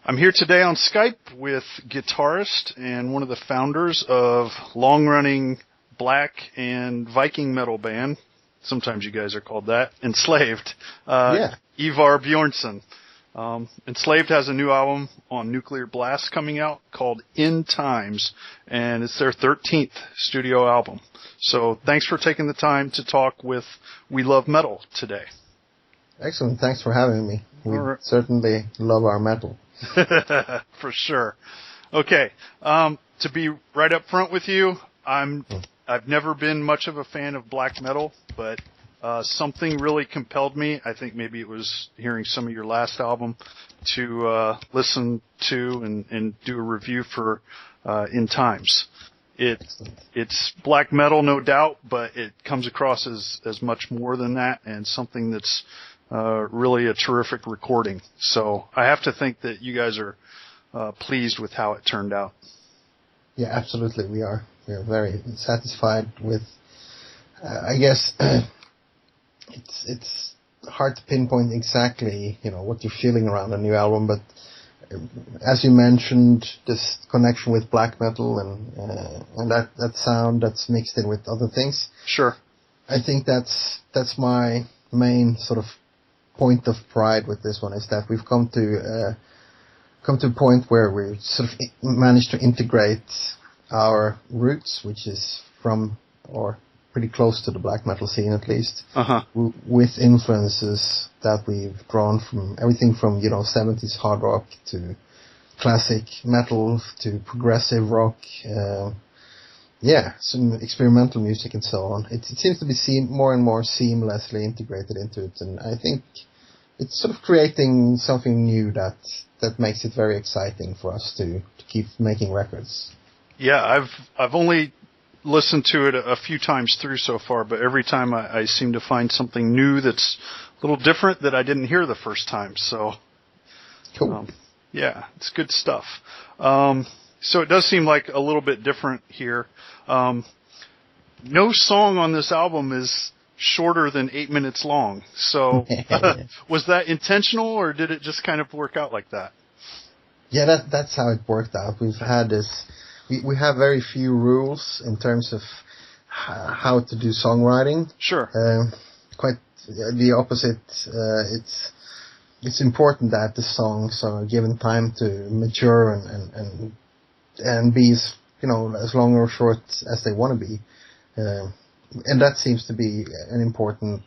I'm here today on Skype with guitarist and one of the founders of long-running black and Viking metal band. Sometimes you guys are called that. Enslaved. Ivar Bjornson. Enslaved has a new album on Nuclear Blast coming out called In Times, and it's their 13th studio album. So thanks for taking the time to talk with We Love Metal today. Excellent. Thanks for having me. We certainly love our metal. For sure. Okay. To be right up front with you, I've never been much of a fan of black metal, but something really compelled me. I think maybe it was hearing some of your last album to listen to and do a review for In Times. It's black metal, no doubt, but it comes across as much more than that, and something that's really a terrific recording. So I have to think that you guys are pleased with how it turned out. Yeah, absolutely. We are very satisfied with. I guess it's hard to pinpoint exactly, what you're feeling around a new album, but as you mentioned, this connection with black metal and that sound that's mixed in with other things. Sure. I think that's my main sort of point of pride with this one, is that we've come to a point where we sort of managed to integrate our roots, which is from or pretty close to the black metal scene at least, with influences that we've drawn from everything from 70s hard rock to classic metal to progressive rock, some experimental music and so on. It seems to be more and more seamlessly integrated into it, and I think it's sort of creating something new that makes it very exciting for us to keep making records. Yeah, I've only listened to it a few times through so far, but every time I seem to find something new that's a little different that I didn't hear the first time. So, cool. It's good stuff. So it does seem like a little bit different here. No song on this album is shorter than 8 minutes long. So was that intentional, or did it just kind of work out like that? Yeah, that's how it worked out. We've had this. We have very few rules in terms of how to do songwriting. Sure. Quite the opposite. It's important that the songs are given time to mature and be as long or short as they want to be. And that seems to be an important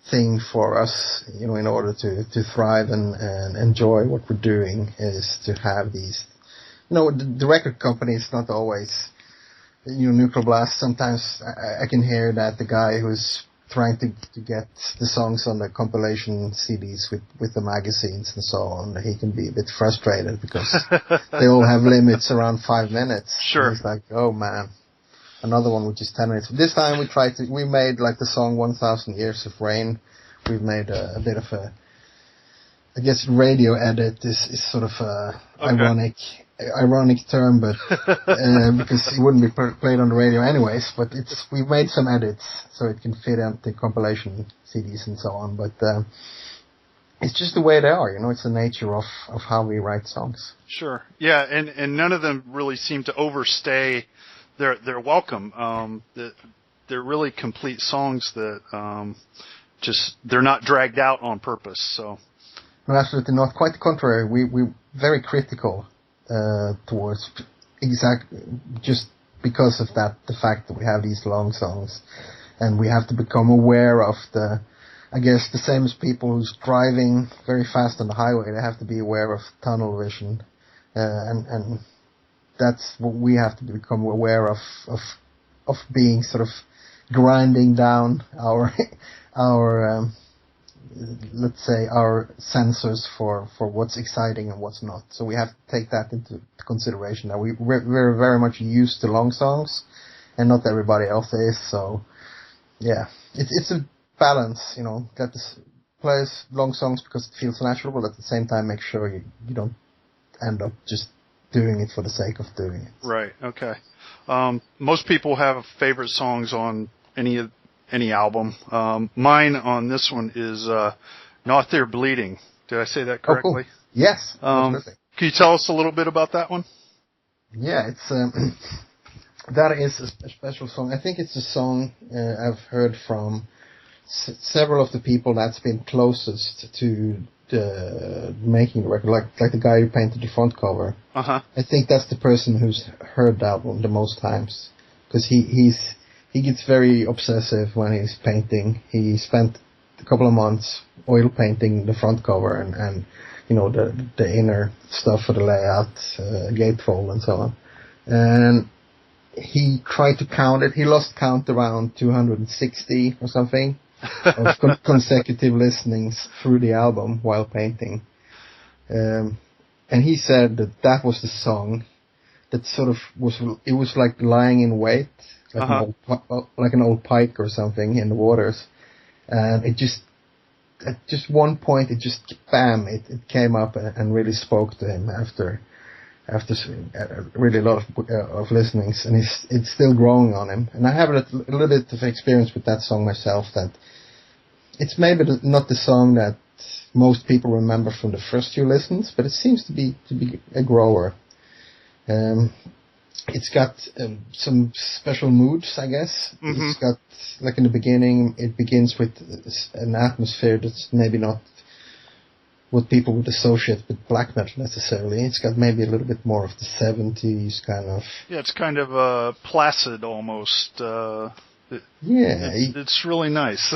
thing for us, in order to thrive and enjoy what we're doing, is to have these. The record company is not always, Nuclear Blast. Sometimes I can hear that the guy who's trying to get the songs on the compilation CDs with the magazines and so on, he can be a bit frustrated because they all have limits around 5 minutes. Sure. And it's like, oh man, another one which is 10 minutes. This time we made like the song 1000 Years of Rain. We've made a bit of a, I guess radio edit is sort of a ironic term, but because it wouldn't be played on the radio anyways. But we've made some edits so it can fit into compilation CDs and so on. But it's just the way they are, It's the nature of how we write songs. Sure. Yeah, and none of them really seem to overstay their welcome. They're really complete songs that they're not dragged out on purpose. So. No, absolutely not. Quite the contrary. We're very critical towards just because of the fact that we have these long songs, and we have to become aware of the same as people who's driving very fast on the highway, they have to be aware of tunnel vision, and that's what we have to become aware of being sort of grinding down our let's say our sensors for what's exciting and what's not. So we have to take that into consideration. Now we're very much used to long songs, and not everybody else is. So yeah, it's a balance, Get this plays long songs because it feels natural, but at the same time make sure you don't end up just doing it for the sake of doing it. Right. Okay. Most people have favorite songs on any album. Mine on this one is Not There Bleeding. Did I say that correctly? Oh, cool. Yes. Can you tell us a little bit about that one? Yeah, it's that is a special song. I think it's a song I've heard from several of the people that's been closest to the making the record, like the guy who painted the front cover. Uh-huh. I think that's the person who's heard the album the most times, because he gets very obsessive when he's painting. He spent a couple of months oil painting the front cover and you know, the inner stuff for the layout, gatefold and so on. And he tried to count it. He lost count around 260 or something of consecutive listenings through the album while painting. And he said that was the song that sort of it was like lying in wait, like, like an old pike or something in the waters. And it just, at just one point, it just, bam, it came up and really spoke to him after really a lot of listenings, and it's still growing on him. And I have a little bit of experience with that song myself, that it's maybe not the song that most people remember from the first few listens, but it seems to be a grower. It's got some special moods, I guess. Mm-hmm. It's got, like in the beginning, it begins with an atmosphere that's maybe not what people would associate with black metal necessarily. It's got maybe a little bit more of the 70s kind of... Yeah, it's kind of placid almost. It's really nice.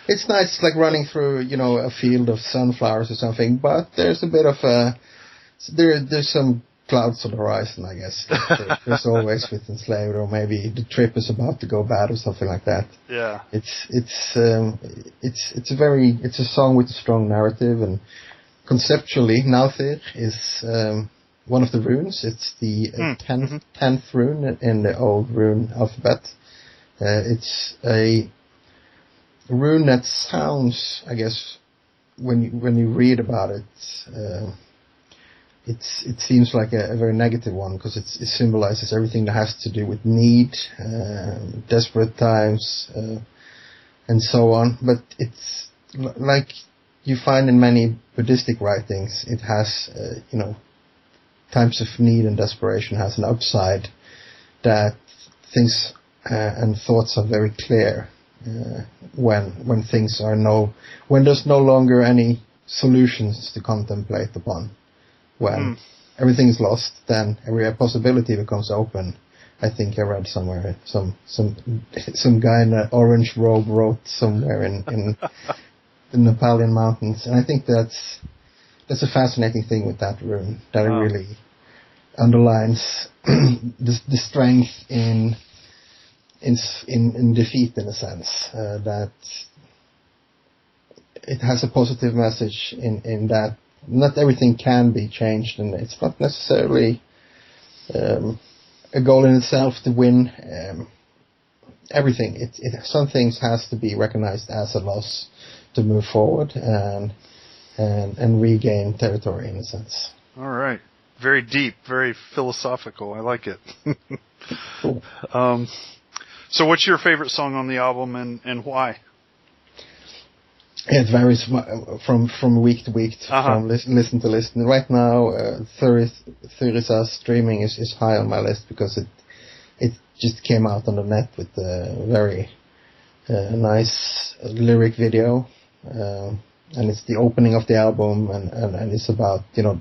It's nice. It's like running through, you know, a field of sunflowers or something, but there's a bit of there's some clouds on the horizon, I guess. There's always with Enslaved, or maybe the trip is about to go bad or something like that. Yeah. It's a song with a strong narrative, and conceptually, Náðir is one of the runes. It's the 10th rune in the old rune alphabet. It's a rune that sounds, I guess, when you read about it, it seems like a very negative one, because it symbolizes everything that has to do with need, desperate times, and so on. But it's like you find in many Buddhistic writings, it has, times of need and desperation has an upside, that things and thoughts are very clear when things are when there's no longer any solutions to contemplate upon. When everything is lost, then every possibility becomes open. I think I read somewhere some guy in an orange robe wrote somewhere in the Nepalian mountains, and I think that's a fascinating thing with that rune, that it really underlines the strength in defeat, in a sense, that it has a positive message in that not everything can be changed, and it's not necessarily a goal in itself to win everything. Some things has to be recognized as a loss to move forward and regain territory, in a sense. All right. Very deep, very philosophical. I like it. Cool. So what's your favorite song on the album, and why? It varies from week to week, from listen to listen. Right now, Thurisa's Streaming is high on my list, because it just came out on the net with a very nice lyric video, and it's the opening of the album, and it's about, the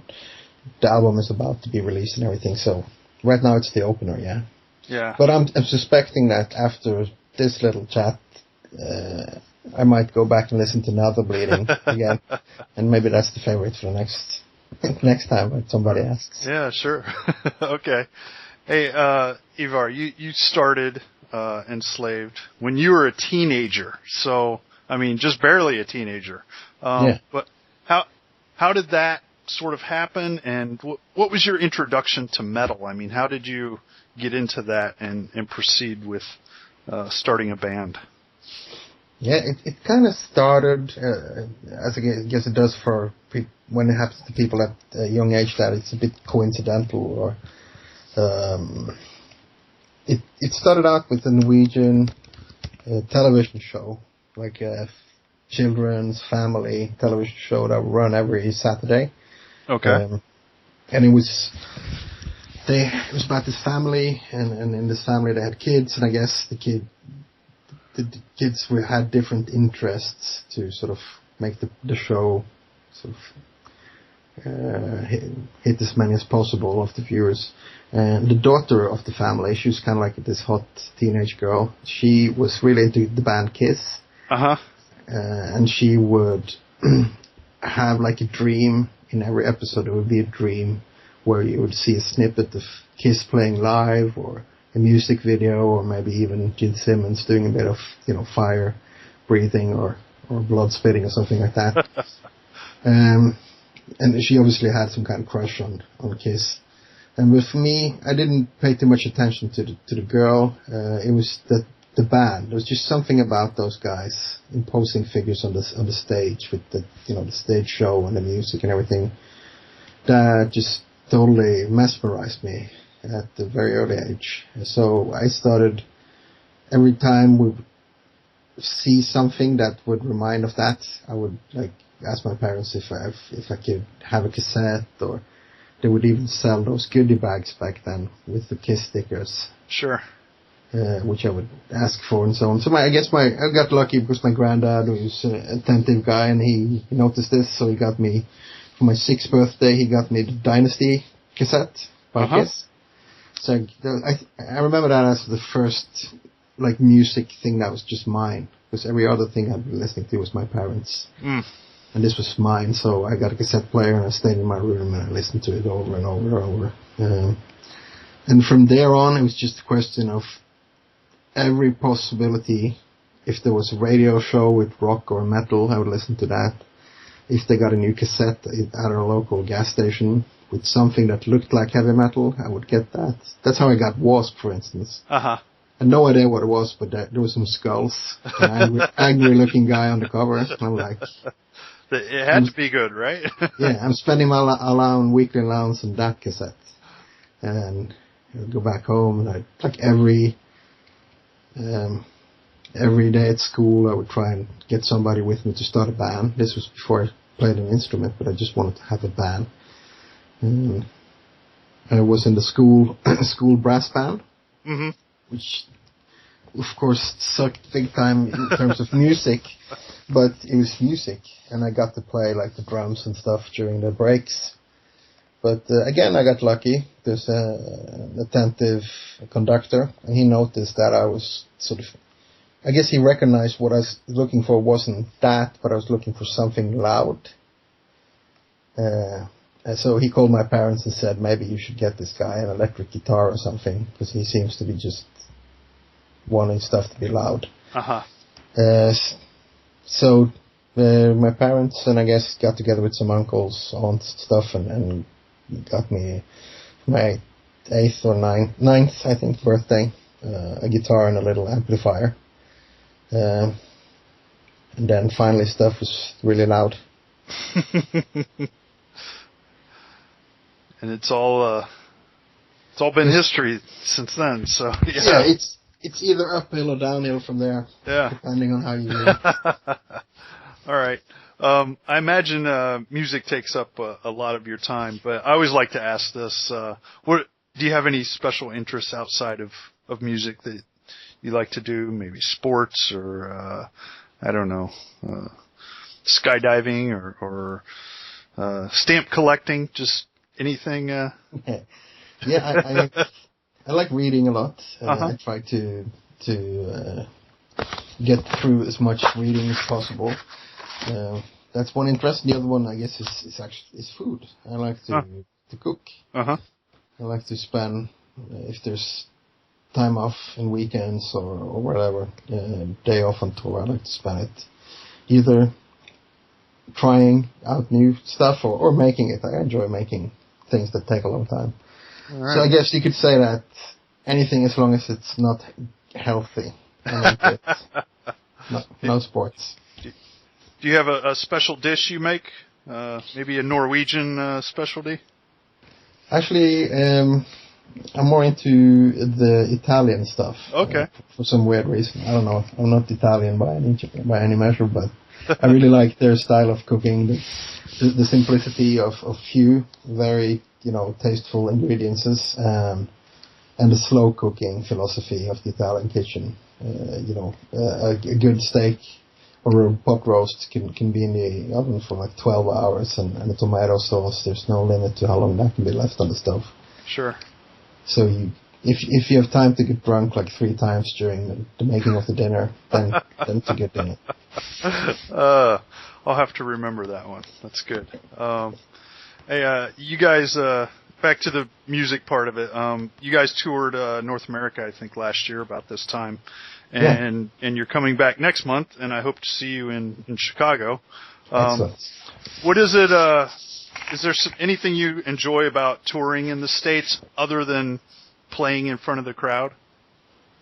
album is about to be released and everything. So right now it's the opener, yeah. Yeah. But I'm suspecting that after this little chat, I might go back and listen to Another Bleeding again, and maybe that's the favorite for the next time when somebody asks. Yeah, sure. Okay. Hey, Ivar, you started Enslaved when you were a teenager, so I mean, just barely a teenager. Yeah. But how did that sort of happen, and what was your introduction to metal? I mean, how did you get into that and proceed with starting a band? Yeah, it kind of started, as I guess it does for when it happens to people at a young age, that it's a bit coincidental, or it started out with a Norwegian television show, like a children's family television show that would run every Saturday. Okay. and it was about this family, and in this family they had kids, and I guess the kids had different interests to sort of make the show sort of hit as many as possible of the viewers. And the daughter of the family, she was kind of like this hot teenage girl. She was really into the band Kiss. And she would have like a dream in every episode. There would be a dream where you would see a snippet of Kiss playing live, or a music video, or maybe even Gene Simmons doing a bit of, fire breathing or blood spitting or something like that. And she obviously had some kind of crush on Kiss. And with me, I didn't pay too much attention to the girl. It was the band. There was just something about those guys, imposing figures on the stage with the stage show and the music and everything, that just totally mesmerized me at a very early age. So I started, every time we would see something that would remind of that, I would ask my parents if I could have a cassette, or they would even sell those goodie bags back then with the Kiss stickers. Sure. Which I would ask for and so on. So I got lucky because my granddad was an attentive guy, and he noticed this, so he got me, for my 6th birthday, he got me the Dynasty cassette by Kiss. So I remember that as the first music thing that was just mine, because every other thing I'd been listening to was my parents. And this was mine, so I got a cassette player and I stayed in my room and I listened to it over and over and over. And from there on, it was just a question of every possibility. If there was a radio show with rock or metal, I would listen to that. If they got a new cassette at our local gas station with something that looked like heavy metal, I would get that. That's how I got Wasp, for instance. I had no idea what it was, but there were some skulls, an angry-looking guy on the cover, and I'm like... It had to be good, right? Yeah, I'm spending my weekly allowance on that cassette. And I'd go back home, and every day at school, I would try and get somebody with me to start a band. This was before I played an instrument, but I just wanted to have a band. And I was in the school brass band, which, of course, sucked big time in terms of music, but it was music, and I got to play the drums and stuff during the breaks. But again, I got lucky. There's an attentive conductor, and he noticed that I was I guess he recognized what I was looking for wasn't that, but I was looking for something loud. And so he called my parents and said, maybe you should get this guy an electric guitar or something, because he seems to be just wanting stuff to be loud. So my parents, and I guess, got together with some uncles, aunts, stuff, and got me my 8th or 9th, I think, birthday, a guitar and a little amplifier. And then finally stuff was really loud. And it's all been history since then. So yeah, it's either uphill or downhill from there. Yeah, depending on how you do it. All right. I imagine music takes up a lot of your time, but I always like to ask this: what do you have any special interests outside of music that you like to do? Maybe sports, or I don't know, skydiving, or stamp collecting. Just anything. Yeah, I like reading a lot. I try to get through as much reading as possible. That's one interest. The other one, I guess, is food. I like to cook. I like to spend, if there's time off in weekends or whatever, day off on tour, I like to spend it either trying out new stuff or making it. I enjoy making things that take a long time. Right. So I guess you could say that anything as long as it's not healthy. I like it. No sports. Do you have a special dish you make? Maybe a Norwegian specialty? Actually, I'm more into the Italian stuff. Okay. For some weird reason. I don't know. I'm not Italian by any measure, but I really like their style of cooking, the simplicity of few very, tasteful ingredients, and the slow cooking philosophy of the Italian kitchen. A good steak or a pot roast can be in the oven for like 12 hours, and the tomato sauce, there's no limit to how long that can be left on the stove. Sure. So if you have time to get drunk like 3 times during the making of the dinner, then it's a good dinner. I'll have to remember that one. That's good. Hey, you guys, back to the music part of it. You guys toured North America, I think, last year about this time, and you're coming back next month, and I hope to see you in Chicago. Excellent. What is it? Is there anything you enjoy about touring in the States other than playing in front of the crowd?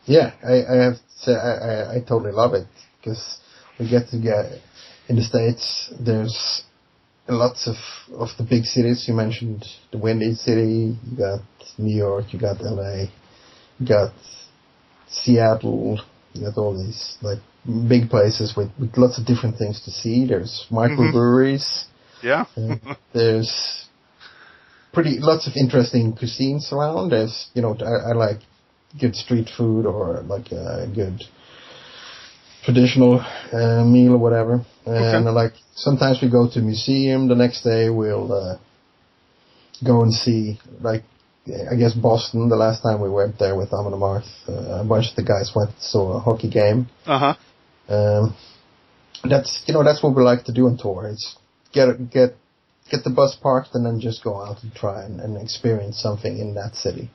Yeah, I have to say I totally love it, because we get in the States. There's lots of the big cities. You mentioned the Windy City. You got New York. You got LA. You got Seattle. You got all these like big places with lots of different things to see. There's microbreweries. Yeah. There's lots of interesting cuisines around. There's, I like good street food or like a good traditional meal or whatever. And sometimes we go to a museum. The next day we'll go and see, like, I guess Boston. The last time we went there with Amon Amarth, a bunch of the guys went and saw a hockey game. That's what we like to do on tour. It's get the bus parked and then just go out and try and experience something in that city.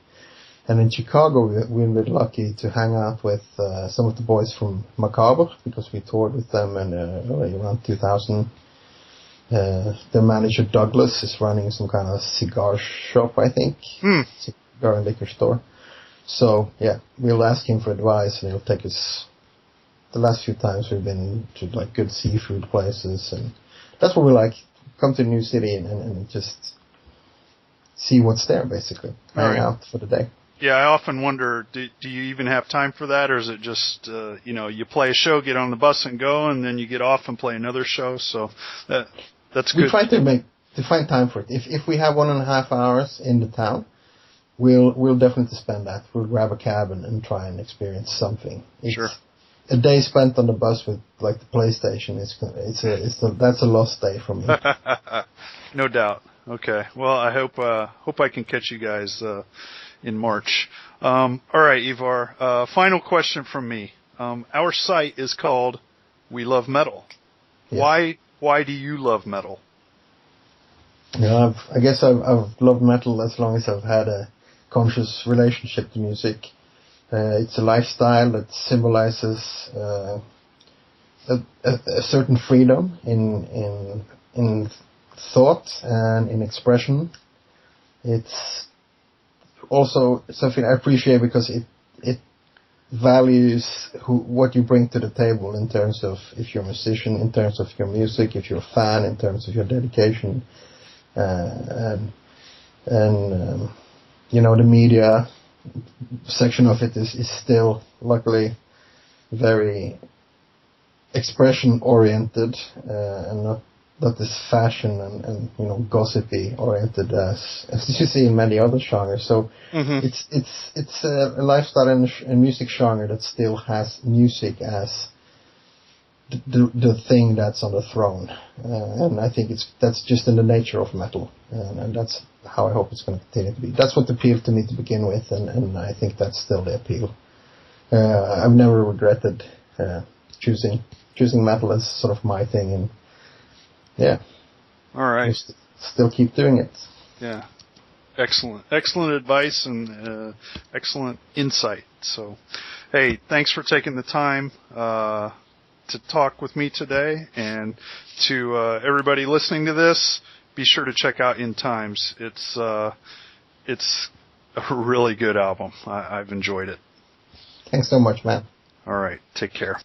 And in Chicago, we've been lucky to hang out with some of the boys from Macabre, because we toured with them in around 2000. Their manager, Douglas, is running some kind of cigar shop, I think. Cigar and liquor store. So, yeah, we'll ask him for advice, and he'll take us. The last few times we've been to like good seafood places, and that's what we like. Come to a new city and just see what's there, basically. Hang out for the day. Yeah, I often wonder, do you even have time for that, or is it just, you play a show, get on the bus and go, and then you get off and play another show? So that's good. We try to find time for it. If we have 1.5 hours in the town, we'll definitely spend that. We'll grab a cab and try and experience something. Sure. A day spent on the bus with like the PlayStation that's a lost day for me. No doubt. Okay. Well, I hope I can catch you guys in March. All right, Ivar. Final question from me. Our site is called We Love Metal. Yes. Why do you love metal? I guess I've loved metal as long as I've had a conscious relationship to music. It's a lifestyle that symbolizes a certain freedom in thought and in expression. It's also something I appreciate because it values what you bring to the table in terms of if you're a musician, in terms of your music, if you're a fan, in terms of your dedication, and the media section of it is still luckily very expression oriented and not this fashion and gossipy oriented as you see in many other genres. So it's a lifestyle and a music genre that still has music as the thing that's on the throne, and I think that's just in the nature of metal, and that's how I hope it's going to continue to be. That's what appealed to me to begin with, and I think that's still the appeal. I've never regretted choosing metal as sort of my thing, and yeah. All right. Still keep doing it. Yeah. Excellent advice and excellent insight. So, hey, thanks for taking the time to talk with me today, and to everybody listening to this, be sure to check out In Times. It's a really good album. I've enjoyed it. Thanks so much, man. All right. Take care.